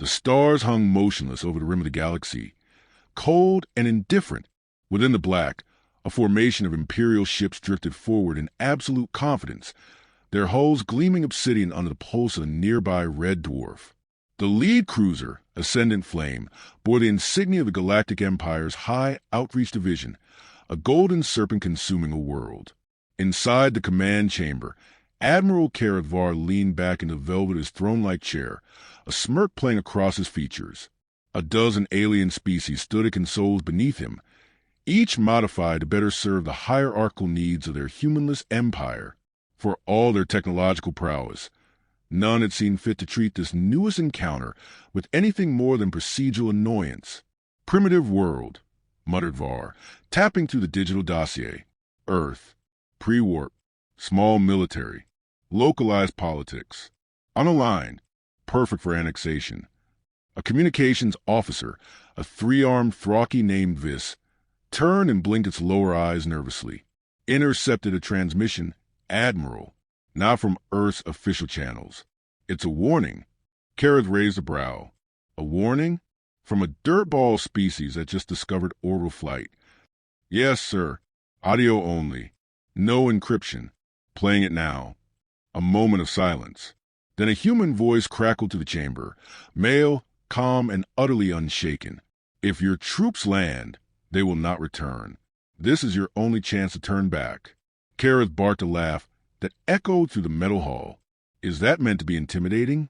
The stars hung motionless over the rim of the galaxy, cold and indifferent. Within the black, a formation of imperial ships drifted forward in absolute confidence, their hulls gleaming obsidian under the pulse of a nearby red dwarf. The lead cruiser, Ascendant Flame, bore the insignia of the Galactic Empire's High Outreach Division, a golden serpent consuming a world. Inside the command chamber, Admiral Karadvar leaned back in the velvet throne-like chair, a smirk playing across his features. A dozen alien species stood at consoles beneath him, each modified to better serve the hierarchical needs of their humanless empire. For all their technological prowess, none had seen fit to treat this newest encounter with anything more than procedural annoyance. "Primitive world," muttered Var, tapping through the digital dossier. "Earth. Pre-warp. Small military. Localized politics. Unaligned. Perfect for annexation." A communications officer, a three-armed Thraki named Vis, turned and blinked its lower eyes nervously. "Intercepted a transmission, Admiral. Not from Earth's official channels. It's a warning." Kareth raised a brow. "A warning? From a dirtball species that just discovered orbital flight." "Yes, sir. Audio only. No encryption. Playing it now." A moment of silence. Then a human voice crackled to the chamber, male, calm, and utterly unshaken. "If your troops land, they will not return. This is your only chance to turn back." Kareth barked a laugh that echoed through the metal hall. "Is that meant to be intimidating?"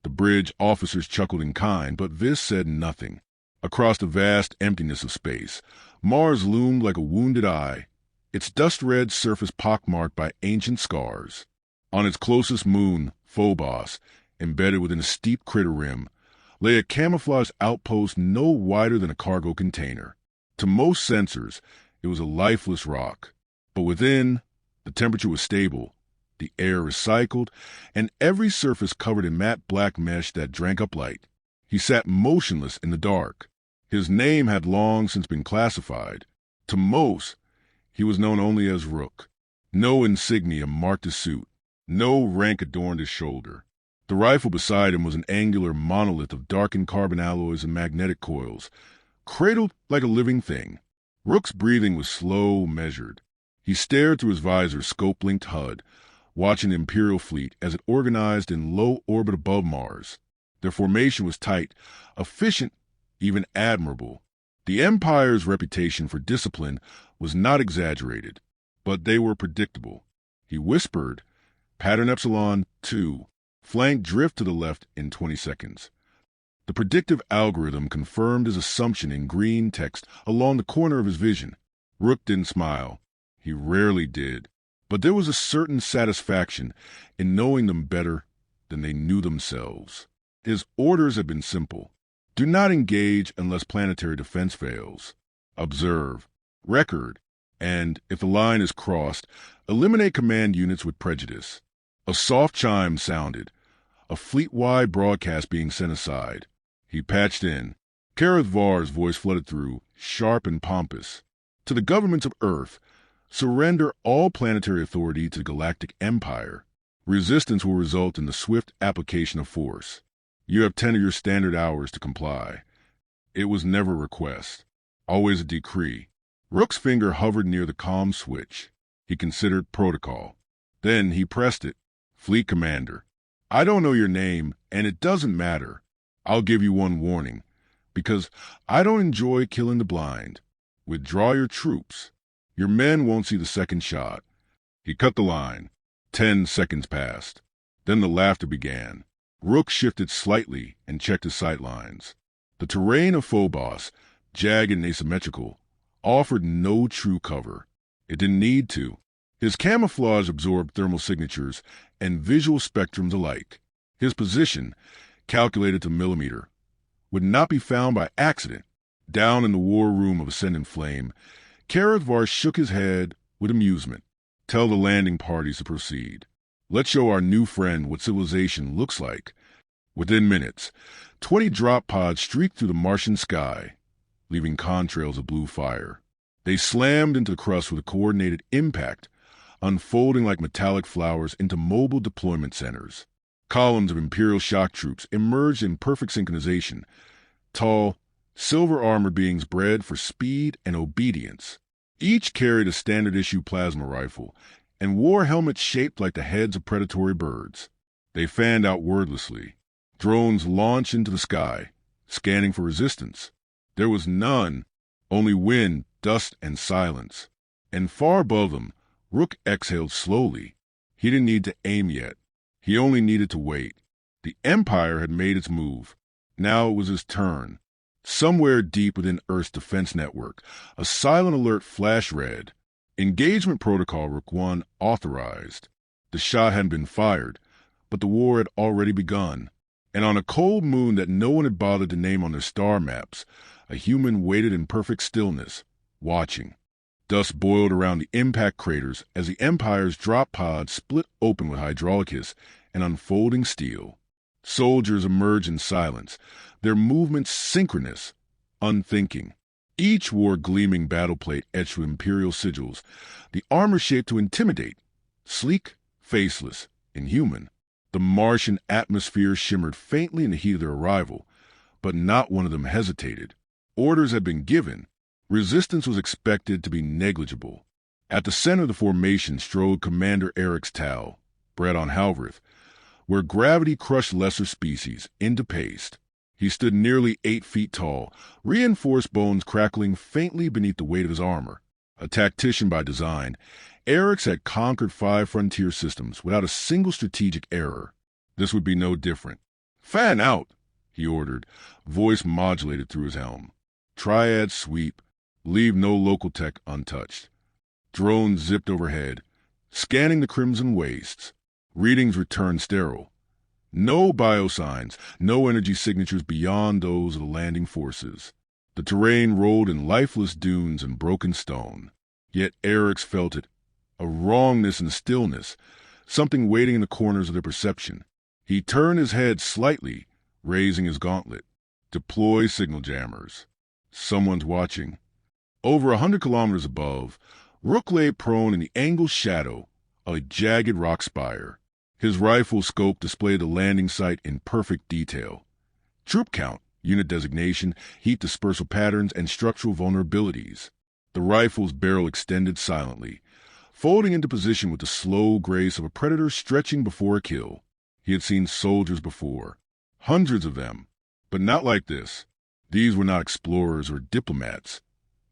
The bridge officers chuckled in kind, but Vis said nothing. Across the vast emptiness of space, Mars loomed like a wounded eye, its dust-red surface pockmarked by ancient scars. On its closest moon, Phobos, embedded within a steep crater rim, lay a camouflaged outpost no wider than a cargo container. To most sensors, it was a lifeless rock. But within, the temperature was stable, the air recycled, and every surface covered in matte black mesh that drank up light. He sat motionless in the dark. His name had long since been classified. To most, he was known only as Rook. No insignia marked his suit. No rank adorned his shoulder. The rifle beside him was an angular monolith of darkened carbon alloys and magnetic coils, cradled like a living thing. Rook's breathing was slow, measured. He stared through his visor's scope-linked HUD, watching the Imperial fleet as it organized in low orbit above Mars. Their formation was tight, efficient, even admirable. The Empire's reputation for discipline was not exaggerated, but they were predictable. He whispered, "Pattern Epsilon 2, flank drift to the left in 20 seconds." The predictive algorithm confirmed his assumption in green text along the corner of his vision. Rook didn't smile. He rarely did. But there was a certain satisfaction in knowing them better than they knew themselves. His orders had been simple. Do not engage unless planetary defense fails. Observe, record, and, if the line is crossed, eliminate command units with prejudice. A soft chime sounded, a fleet-wide broadcast being sent aside. He patched in. Kareth Var's voice flooded through, sharp and pompous. "To the governments of Earth, surrender all planetary authority to the Galactic Empire. Resistance will result in the swift application of force. You have 10 of your standard hours to comply." It was never a request, always a decree. Rook's finger hovered near the comm switch. He considered protocol. Then he pressed it. "Fleet Commander, I don't know your name, and it doesn't matter. I'll give you one warning, because I don't enjoy killing the blind. Withdraw your troops. Your men won't see the second shot." He cut the line. 10 seconds passed. Then the laughter began. Rook shifted slightly and checked his sight lines. The terrain of Phobos, jagged and asymmetrical, offered no true cover. It didn't need to. His camouflage absorbed thermal signatures and visual spectrums alike. His position, calculated to millimeter, would not be found by accident. Down in the war room of Ascendant Flame, Kareth Var shook his head with amusement. "Tell the landing parties to proceed. Let's show our new friend what civilization looks like." Within minutes, 20 drop pods streaked through the Martian sky, leaving contrails of blue fire. They slammed into the crust with a coordinated impact, unfolding like metallic flowers into mobile deployment centers. Columns of Imperial shock troops emerged in perfect synchronization, tall, silver-armored beings bred for speed and obedience. Each carried a standard-issue plasma rifle and wore helmets shaped like the heads of predatory birds. They fanned out wordlessly. Drones launched into the sky, scanning for resistance. There was none, only wind, dust, and silence. And far above them, Rook exhaled slowly. He didn't need to aim yet. He only needed to wait. The Empire had made its move. Now it was his turn. Somewhere deep within Earth's defense network, a silent alert flashed red. Engagement Protocol Rook 1 authorized. The shot hadn't been fired, but the war had already begun. And on a cold moon that no one had bothered to name on their star maps, a human waited in perfect stillness, watching. Dust boiled around the impact craters as the Empire's drop pods split open with hydraulic hiss and unfolding steel. Soldiers emerged in silence, their movements synchronous, unthinking. Each wore gleaming battleplate etched with imperial sigils, the armor shaped to intimidate, sleek, faceless, inhuman. The Martian atmosphere shimmered faintly in the heat of their arrival, but not one of them hesitated. Orders had been given. Resistance was expected to be negligible. At the center of the formation strode Commander Eric's Tau, bred on Halvrith, where gravity crushed lesser species into paste. He stood nearly 8 feet tall, reinforced bones crackling faintly beneath the weight of his armor. A tactician by design, Eric's had conquered 5 frontier systems without a single strategic error. This would be no different. "Fan out," he ordered, voice modulated through his helm. Triad sweep. Leave no local tech untouched. Drones zipped overhead, scanning the crimson wastes. Readings returned sterile. No biosigns, no energy signatures beyond those of the landing forces. The terrain rolled in lifeless dunes and broken stone. Yet Eric's felt it, a wrongness and stillness, something waiting in the corners of their perception. He turned his head slightly, raising his gauntlet. Deploy signal jammers. Someone's watching. Over 100 kilometers above, Rook lay prone in the angled shadow of a jagged rock spire. His rifle scope displayed the landing site in perfect detail. Troop count, unit designation, heat dispersal patterns, and structural vulnerabilities. The rifle's barrel extended silently, folding into position with the slow grace of a predator stretching before a kill. He had seen soldiers before, hundreds of them, but not like this. These were not explorers or diplomats.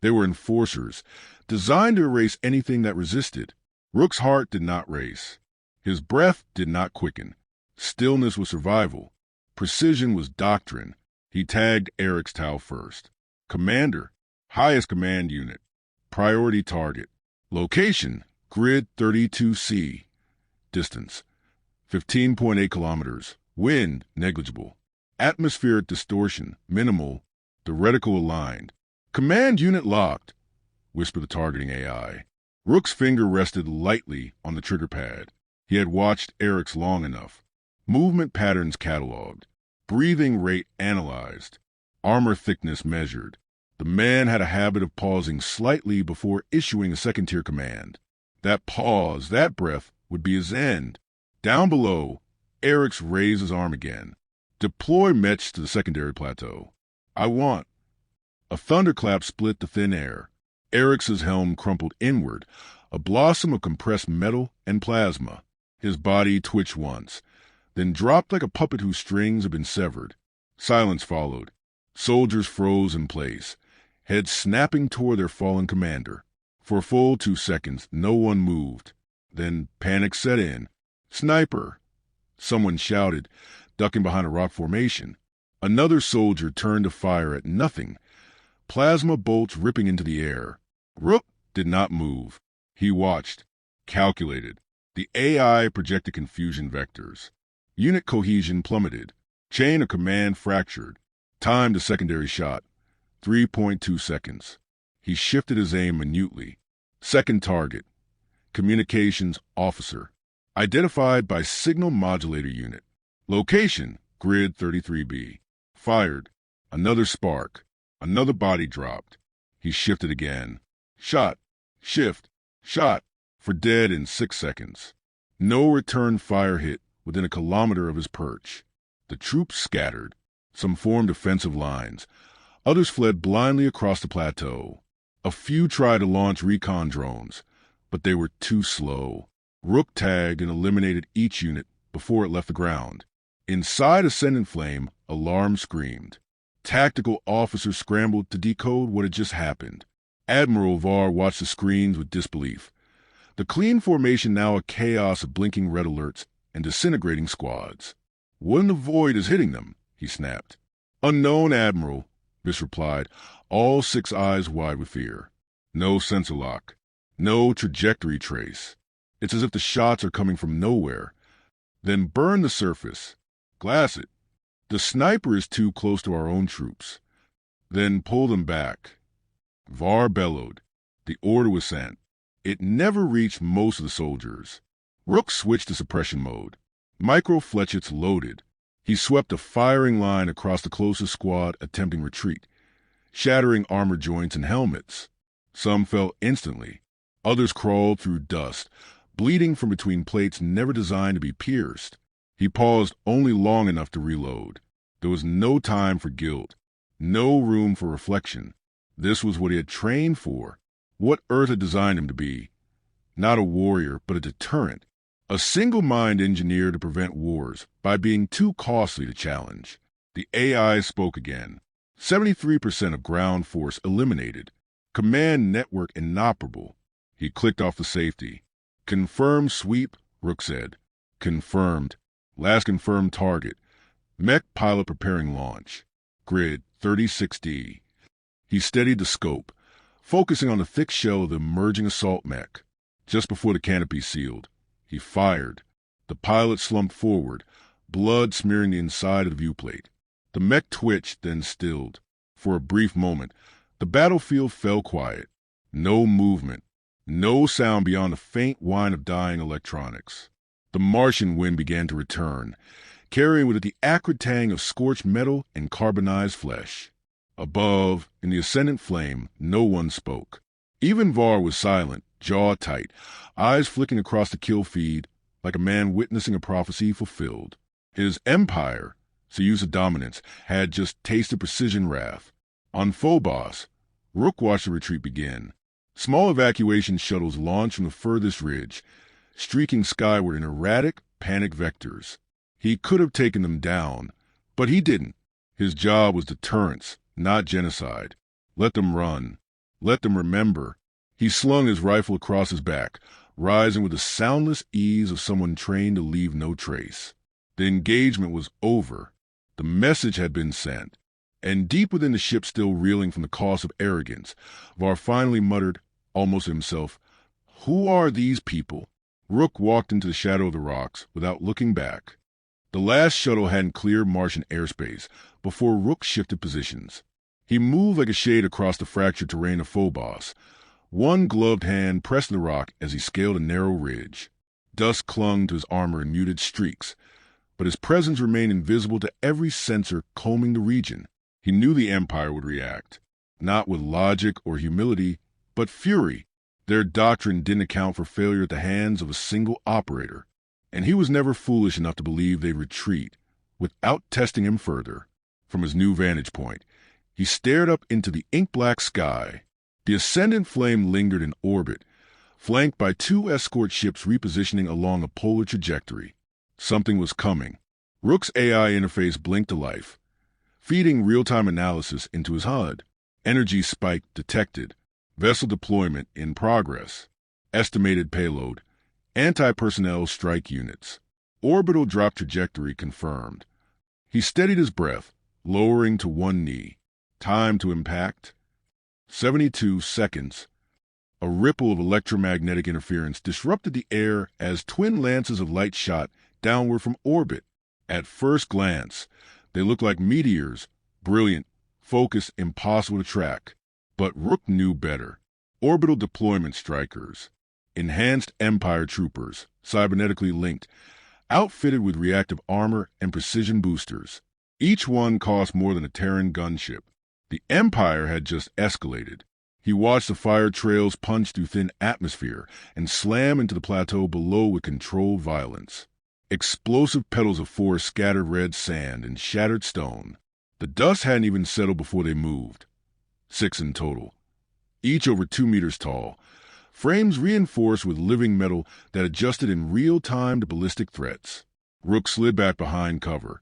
They were enforcers, designed to erase anything that resisted. Rook's heart did not race. His breath did not quicken. Stillness was survival. Precision was doctrine. He tagged Eric's Tau first. Commander, highest command unit. Priority target. Location, grid 32C. Distance, 15.8 kilometers. Wind, negligible. Atmospheric distortion, minimal. The reticle aligned. "Command unit locked," whispered the targeting AI. Rook's finger rested lightly on the trigger pad. He had watched Eric's long enough. Movement patterns cataloged. Breathing rate analyzed. Armor thickness measured. The man had a habit of pausing slightly before issuing a second-tier command. That pause, that breath, would be his end. Down below, Eric's raised his arm again. "Deploy Metch to the secondary plateau. I want." A thunderclap split the thin air. Eric's helm crumpled inward, a blossom of compressed metal and plasma. His body twitched once, then dropped like a puppet whose strings had been severed. Silence followed. Soldiers froze in place, heads snapping toward their fallen commander. For a full 2 seconds, no one moved. Then panic set in. "Sniper!" Someone shouted, ducking behind a rock formation. Another soldier turned to fire at nothing. Plasma bolts ripping into the air. Rook did not move. He watched, calculated. The AI projected confusion vectors. Unit cohesion plummeted. Chain of command fractured. Time to secondary shot, 3.2 seconds. He shifted his aim minutely. Second target, communications officer. Identified by signal modulator unit. Location, grid 33B. Fired. Another spark. Another body dropped. He shifted again. Shot. Shift. Shot. For dead in 6 seconds. No return fire hit within a kilometer of his perch. The troops scattered. Some formed defensive lines. Others fled blindly across the plateau. A few tried to launch recon drones, but they were too slow. Rook tagged and eliminated each unit before it left the ground. Inside Ascendant Flame, alarm screamed. Tactical officers scrambled to decode what had just happened. Admiral Var watched the screens with disbelief. The clean formation now a chaos of blinking red alerts and disintegrating squads. "What in the void is hitting them?" he snapped. "Unknown, Admiral," Vis replied, all 6 eyes wide with fear. "No sensor lock. No trajectory trace. It's as if the shots are coming from nowhere." "Then burn the surface. Glass it. The sniper is too close to our own troops." "Then pull them back." Var bellowed. The order was sent. It never reached most of the soldiers. Rook switched to suppression mode. Micro fletchets loaded. He swept a firing line across the closest squad attempting retreat, shattering armor joints and helmets. Some fell instantly. Others crawled through dust, bleeding from between plates never designed to be pierced. He paused only long enough to reload. There was no time for guilt, no room for reflection. This was what he had trained for, what Earth had designed him to be. Not a warrior, but a deterrent. A single mind engineered to prevent wars by being too costly to challenge. The AI spoke again. 73% of ground force eliminated. Command network inoperable. He clicked off the safety. "Confirmed sweep," Rook said. "Confirmed. Last confirmed target. Mech pilot preparing launch. Grid 36D. He steadied the scope, focusing on the thick shell of the emerging assault mech. Just before the canopy sealed, he fired. The pilot slumped forward, blood smearing the inside of the viewplate. The mech twitched, then stilled. For a brief moment, the battlefield fell quiet. No movement, no sound beyond the faint whine of dying electronics. The Martian wind began to return, carrying with it the acrid tang of scorched metal and carbonized flesh. Above, in the Ascendant Flame, no one spoke. Even Var was silent, jaw tight, eyes flicking across the kill feed like a man witnessing a prophecy fulfilled. His empire, to use of dominance, had just tasted precision wrath. On Phobos, Rook watched the retreat begin. Small evacuation shuttles launched from the furthest ridge, streaking skyward in erratic, panic vectors. He could have taken them down, but he didn't. His job was deterrence, not genocide. Let them run. Let them remember. He slung his rifle across his back, rising with the soundless ease of someone trained to leave no trace. The engagement was over. The message had been sent. And deep within the ship, still reeling from the cost of arrogance, Var finally muttered, almost to himself, "Who are these people?" Rook walked into the shadow of the rocks without looking back. The last shuttle hadn't cleared Martian airspace before Rook shifted positions. He moved like a shade across the fractured terrain of Phobos. One gloved hand pressed the rock as he scaled a narrow ridge. Dust clung to his armor in muted streaks, but his presence remained invisible to every sensor combing the region. He knew the Empire would react, not with logic or humility, but fury. Their doctrine didn't account for failure at the hands of a single operator, and he was never foolish enough to believe they'd retreat without testing him further. From his new vantage point, he stared up into the ink-black sky. The Ascendant Flame lingered in orbit, flanked by 2 escort ships repositioning along a polar trajectory. Something was coming. Rook's AI interface blinked to life, feeding real-time analysis into his HUD. Energy spike detected. Vessel deployment in progress. Estimated payload. Anti-personnel strike units. Orbital drop trajectory confirmed. He steadied his breath, lowering to one knee. Time to impact. 72 seconds. A ripple of electromagnetic interference disrupted the air as twin lances of light shot downward from orbit. At first glance, they looked like meteors, brilliant, focused, impossible to track. But Rook knew better. Orbital deployment strikers. Enhanced Empire troopers, cybernetically linked, outfitted with reactive armor and precision boosters. Each one cost more than a Terran gunship. The Empire had just escalated. He watched the fire trails punch through thin atmosphere and slam into the plateau below with controlled violence. Explosive petals of forest scattered red sand and shattered stone. The dust hadn't even settled before they moved. 6 in total, each over 2 meters tall, frames reinforced with living metal that adjusted in real time to ballistic threats. Rook slid back behind cover,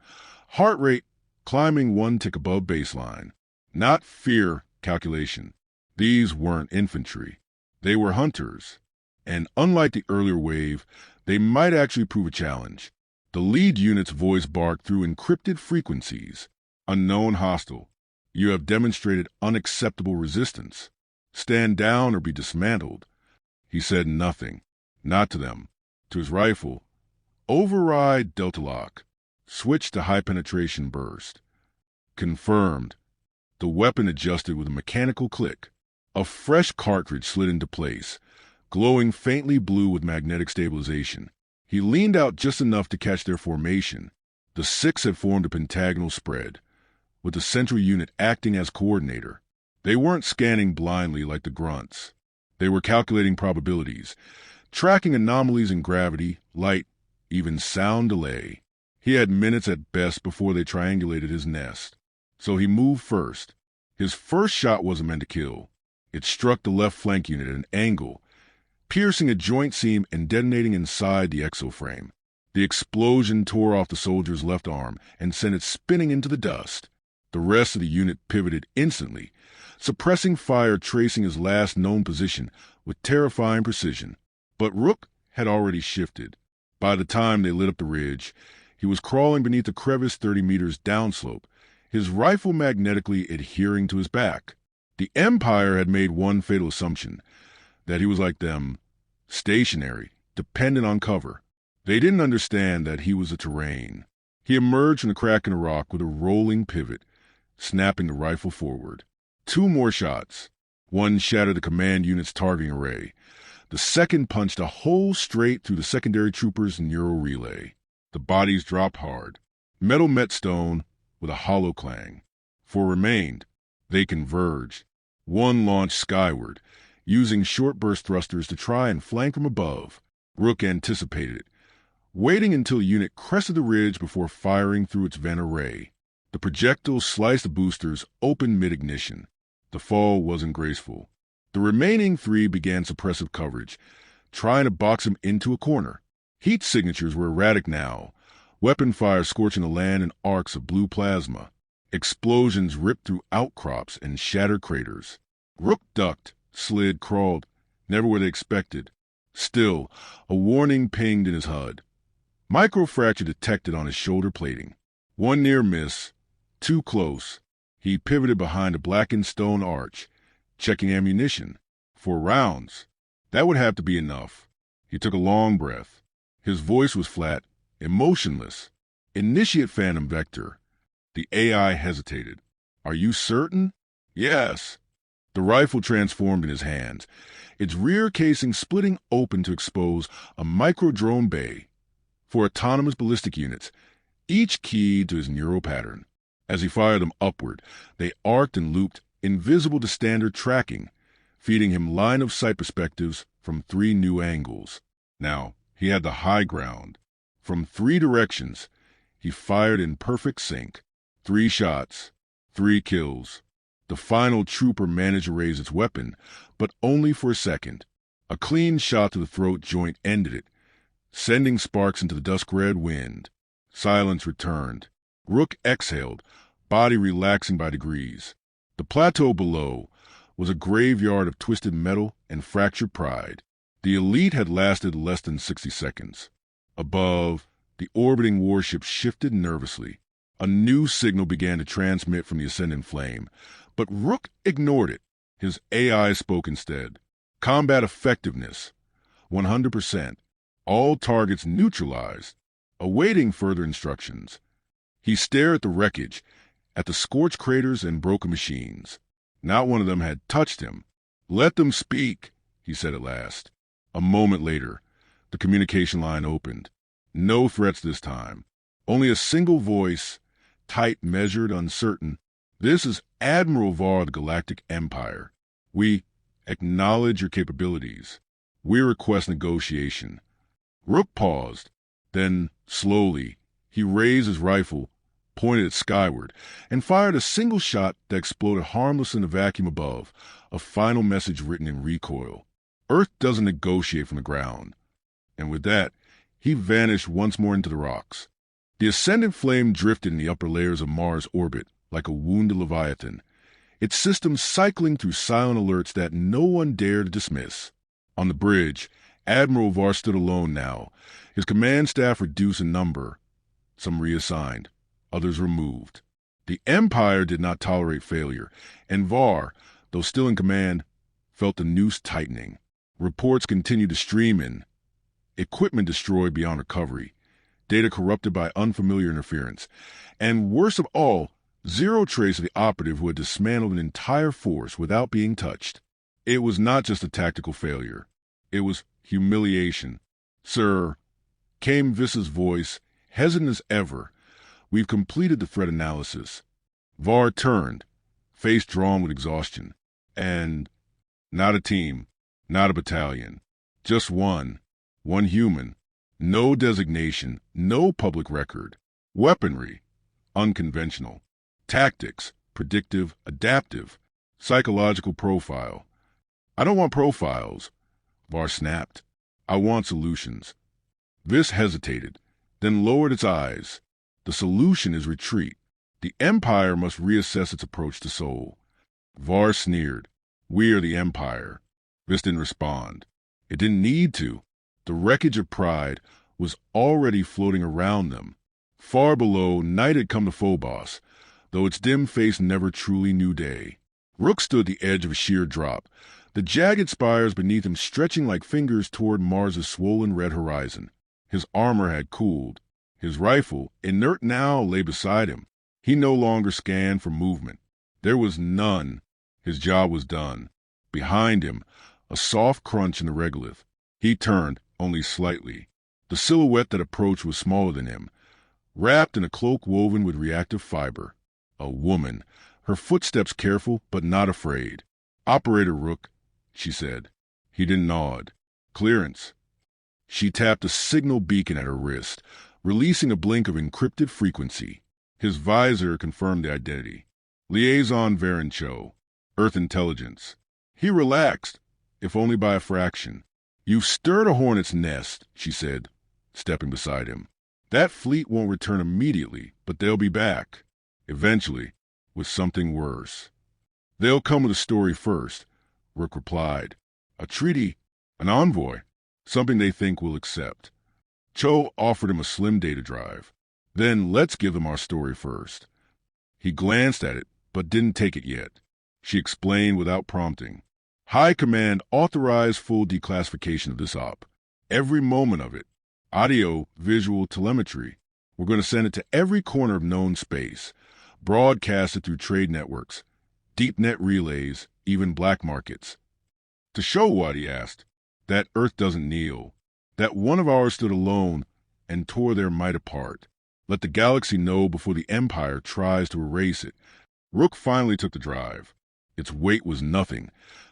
heart rate climbing 1 tick above baseline. Not fear calculation. These weren't infantry. They were hunters. And unlike the earlier wave, they might actually prove a challenge. The lead unit's voice barked through encrypted frequencies. Unknown hostile. You have demonstrated unacceptable resistance. Stand down or be dismantled. He said nothing. Not to them. To his rifle. Override delta lock. Switch to high penetration burst. Confirmed. The weapon adjusted with a mechanical click. A fresh cartridge slid into place, glowing faintly blue with magnetic stabilization. He leaned out just enough to catch their formation. The 6 had formed a pentagonal spread, with the central unit acting as coordinator. They weren't scanning blindly like the grunts. They were calculating probabilities, tracking anomalies in gravity, light, even sound delay. He had minutes at best before they triangulated his nest. So he moved first. His first shot wasn't meant to kill. It struck the left flank unit at an angle, piercing a joint seam and detonating inside the exoframe. The explosion tore off the soldier's left arm and sent it spinning into the dust. The rest of the unit pivoted instantly, suppressing fire, tracing his last known position with terrifying precision. But Rook had already shifted. By the time they lit up the ridge, he was crawling beneath a crevice 30 meters downslope, his rifle magnetically adhering to his back. The Empire had made one fatal assumption, that he was like them, stationary, dependent on cover. They didn't understand that he was a terrain. He emerged from the crack in the rock with a rolling pivot, snapping the rifle forward. 2 more shots. One shattered the command unit's targeting array. The second punched a hole straight through the secondary trooper's neural relay. The bodies dropped hard. Metal met stone with a hollow clang. 4 remained. They converged. One launched skyward, using short burst thrusters to try and flank from above. Rook anticipated it, waiting until the unit crested the ridge before firing through its vent array. The projectile sliced the boosters open mid-ignition. The fall wasn't graceful. The remaining 3 began suppressive coverage, trying to box him into a corner. Heat signatures were erratic now, weapon fire scorching the land in arcs of blue plasma. Explosions ripped through outcrops and shattered craters. Rook ducked, slid, crawled, never where they expected. Still, a warning pinged in his HUD. Microfracture detected on his shoulder plating. 1 near miss, 2 close. He pivoted behind a blackened stone arch, checking ammunition. 4 rounds. That would have to be enough. He took a long breath. His voice was flat, emotionless. Initiate Phantom Vector. The AI hesitated. Are you certain? Yes. The rifle transformed in his hands, its rear casing splitting open to expose a micro-drone bay. For autonomous ballistic units, each keyed to his neural pattern. As he fired them upward, they arced and looped, invisible to standard tracking, feeding him line-of-sight perspectives from 3 new angles. Now, he had the high ground. From 3 directions, he fired in perfect sync. 3 shots, 3 kills. The final trooper managed to raise its weapon, but only for a second. A clean shot to the throat joint ended it, sending sparks into the dusk-red wind. Silence returned. Rook exhaled, body relaxing by degrees. The plateau below was a graveyard of twisted metal and fractured pride. The elite had lasted less than 60 seconds. Above, the orbiting warship shifted nervously. A new signal began to transmit from the ascendant flame, but Rook ignored it. His AI spoke instead. Combat effectiveness, 100%. All targets neutralized, awaiting further instructions. He stared at the wreckage, at the scorched craters and broken machines. Not one of them had touched him. Let them speak, he said at last. A moment later, the communication line opened. No threats this time. Only a single voice, tight, measured, uncertain. This is Admiral Var of the Galactic Empire. We acknowledge your capabilities. We request negotiation. Rook paused, Then, slowly, he raised his rifle, pointed it skyward, and fired a single shot that exploded harmless in the vacuum above, a final message written in recoil. Earth doesn't negotiate from the ground. And with that, he vanished once more into the rocks. The ascendant flame drifted in the upper layers of Mars' orbit like a wounded leviathan, its systems cycling through silent alerts that no one dared to dismiss. On the bridge, Admiral Var stood alone now, his command staff reduced in number, some reassigned, others removed. The Empire did not tolerate failure, and Var, though still in command, felt the noose tightening. Reports continued to stream in. Equipment destroyed beyond recovery, data corrupted by unfamiliar interference, and worst of all, zero trace of the operative who had dismantled an entire force without being touched. It was not just a tactical failure. It was humiliation. "Sir," came Vissa's voice, hesitant as ever, "we've completed the threat analysis." Var turned, face drawn with exhaustion. "And not a team, not a battalion, just one human, no designation, no public record, weaponry, unconventional, tactics, predictive, adaptive, psychological profile." "I don't want profiles," Var snapped. "I want solutions." Vis hesitated, then lowered its eyes. "The solution is retreat. The Empire must reassess its approach to Sol." Var sneered. "We are the Empire." Vis didn't respond. It didn't need to. The wreckage of pride was already floating around them. Far below, night had come to Phobos, though its dim face never truly knew day. Rook stood at the edge of a sheer drop, the jagged spires beneath him stretching like fingers toward Mars's swollen red horizon. His armor had cooled. His rifle, inert now, lay beside him. He no longer scanned for movement. There was none. His job was done. Behind him, a soft crunch in the regolith. He turned, only slightly. The silhouette that approached was smaller than him, wrapped in a cloak woven with reactive fiber. A woman, her footsteps careful but not afraid. "Operator Rook," she said. He didn't nod. "Clearance." She tapped a signal beacon at her wrist, releasing a blink of encrypted frequency. His visor confirmed the identity. "Liaison Varencho, Earth Intelligence." He relaxed, if only by a fraction. "You've stirred a hornet's nest," she said, stepping beside him. "That fleet won't return immediately, but they'll be back. Eventually, with something worse." "They'll come with a story first," Rook replied. "A treaty, an envoy, something they think we'll accept." Cho offered him a slim data drive. "Then let's give them our story first." He glanced at it, but didn't take it yet. She explained without prompting. "High Command authorized full declassification of this op. Every moment of it. Audio, visual, telemetry. We're going to send it to every corner of known space. Broadcast it through trade networks, deep net relays, even black markets." "To show what?" he asked. "That Earth doesn't kneel. That one of ours stood alone and tore their might apart. Let the galaxy know before the Empire tries to erase it." Rook finally took the drive. Its weight was nothing,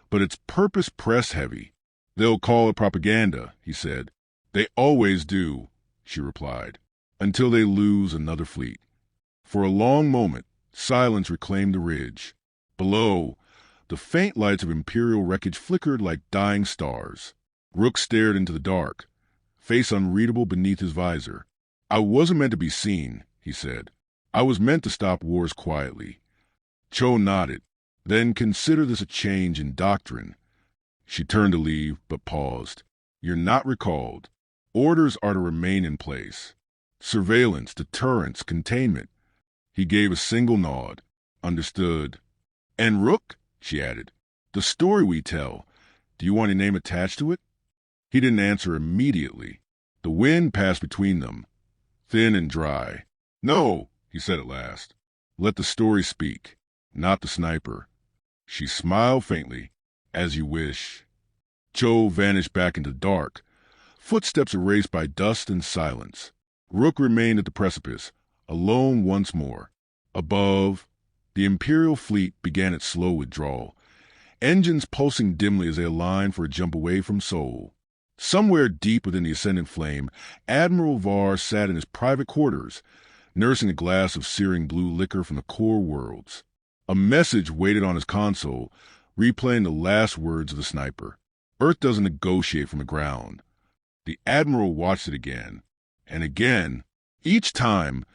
but its purpose press heavy. "They'll call it propaganda," he said. "They always do," she replied, "until they lose another fleet." For a long moment, silence reclaimed the ridge. Below, the faint lights of Imperial wreckage flickered like dying stars. Rook stared into the dark, face unreadable beneath his visor. "I wasn't meant to be seen," he said. "I was meant to stop wars quietly." Cho nodded. "Then consider this a change in doctrine." She turned to leave, but paused. "You're not recalled. Orders are to remain in place. Surveillance, deterrence, containment." He gave a single nod. "Understood." "And Rook," she added, "the story we tell, do you want a name attached to it?" He didn't answer immediately. The wind passed between them, thin and dry. "No," he said at last. "Let the story speak, not the sniper." She smiled faintly. "As you wish." Cho vanished back into the dark, footsteps erased by dust and silence. Rook remained at the precipice, alone once more. Above, the Imperial fleet began its slow withdrawal, engines pulsing dimly as they aligned for a jump away from Sol. Somewhere deep within the ascendant flame, Admiral Var sat in his private quarters, nursing a glass of searing blue liquor from the core worlds. A message waited on his console, replaying the last words of the sniper. Earth doesn't negotiate from the ground. The Admiral watched it again, and again. Each time,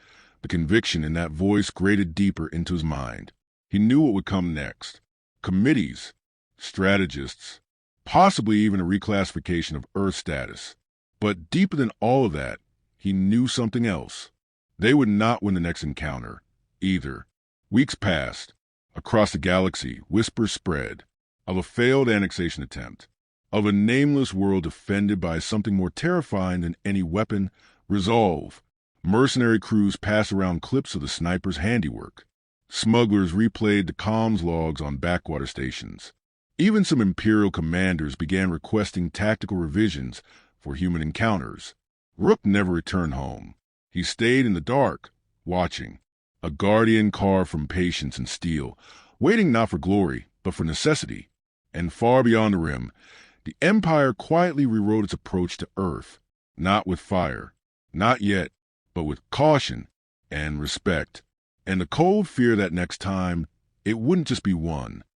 the conviction in that voice grated deeper into his mind. He knew what would come next. Committees, strategists, possibly even a reclassification of Earth status. But deeper than all of that, he knew something else. They would not win the next encounter, either. Weeks passed. Across the galaxy, whispers spread of a failed annexation attempt, of a nameless world defended by something more terrifying than any weapon, resolve. Mercenary crews passed around clips of the sniper's handiwork. Smugglers replayed the comms logs on backwater stations. Even some imperial commanders began requesting tactical revisions for human encounters. Rook never returned home. He stayed in the dark, watching. A guardian carved from patience and steel, waiting not for glory, but for necessity. And far beyond the rim, the Empire quietly rewrote its approach to Earth, not with fire, not yet, but with caution and respect, and the cold fear that next time it wouldn't just be one,